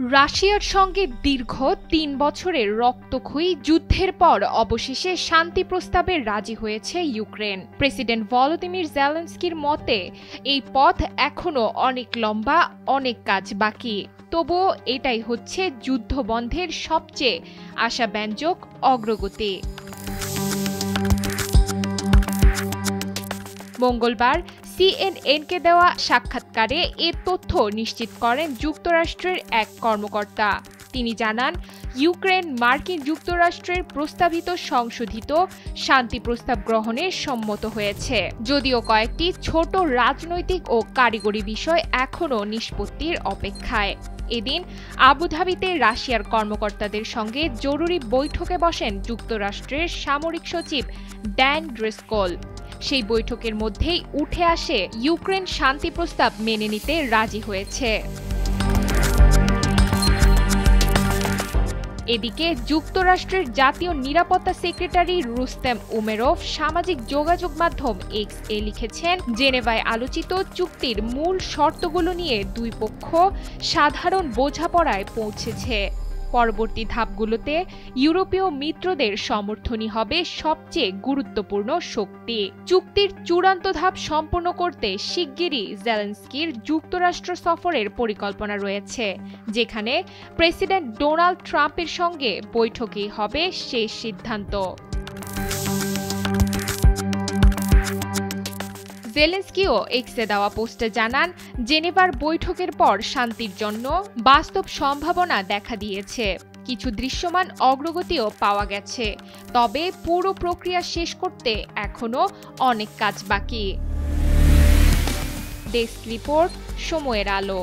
রাশিয়ার সঙ্গে দীর্ঘ ৩ বছরের রক্তক্ষয়ী যুদ্ধের পর অবশেষে শান্তি প্রস্তাবে রাজি হয়েছে ইউক্রেন। প্রেসিডেন্ট ভলোদিমির জেলেনস্কির মতে এই পথ এখনো অনেক লম্বা, অনেক কাজ বাকি। তবুও এটাই হচ্ছে যুদ্ধ বন্ধের সবচেয়ে আশাব্যঞ্জক অগ্রগতি। মঙ্গলবার সিএনএনকে দেওয়া সাক্ষাৎকারে এ তথ্য নিশ্চিত করেন যুক্তরাষ্ট্রের এক কর্মকর্তা। তিনি জানান, ইউক্রেন মার্কিন যুক্তরাষ্ট্রের প্রস্তাবিত সংশোধিত শান্তি প্রস্তাব গ্রহণে সম্মত হয়েছে, যদিও কয়েকটি ছোট রাজনৈতিক ও কারিগরি বিষয় এখনও নিষ্পত্তির অপেক্ষায়। এদিন আবুধাবিতে রাশিয়ার কর্মকর্তাদের সঙ্গে জরুরি বৈঠকে বসেন যুক্তরাষ্ট্রের সামরিক সচিব ড্যান ড্রিসকল। সেই বৈঠকের মধ্যেই উঠে আসে ইউক্রেন শান্তি প্রস্তাব মেনে নিতে রাজি হয়েছে। এদিকে যুক্তরাষ্ট্রের জাতীয় নিরাপত্তা সেক্রেটারি রুস্তেম উমেরভ সামাজিক যোগাযোগ মাধ্যম এক্স এ লিখেছেন, জেনেভায় আলোচিত চুক্তির মূল শর্তগুলো নিয়ে দুই পক্ষ সাধারণ বোঝাপড়ায় পৌঁছেছে। পরবর্তী ধাপগুলোতে ইউরোপীয় মিত্রদের সমর্থনই হবে সবচেয়ে গুরুত্বপূর্ণ শক্তি। চুক্তির চূড়ান্ত ধাপ সম্পন্ন করতে শিগগিরই জেলেনস্কির যুক্তরাষ্ট্র সফরের পরিকল্পনা রয়েছে, যেখানে প্রেসিডেন্ট ডোনাল্ড ট্রাম্পের সঙ্গে বৈঠকেই হবে শেষ সিদ্ধান্ত। জেলেনস্কিও এক্সে দেওয়া পোস্টে জানান, জেনেভার বৈঠকের পর শান্তির জন্য বাস্তব সম্ভাবনা দেখা দিয়েছে। কিছু দৃশ্যমান অগ্রগতিও পাওয়া গেছে, তবে পুরো প্রক্রিয়া শেষ করতে এখনো অনেক কাজ বাকি। ডেস্ক রিপোর্ট, সময়ের আলো।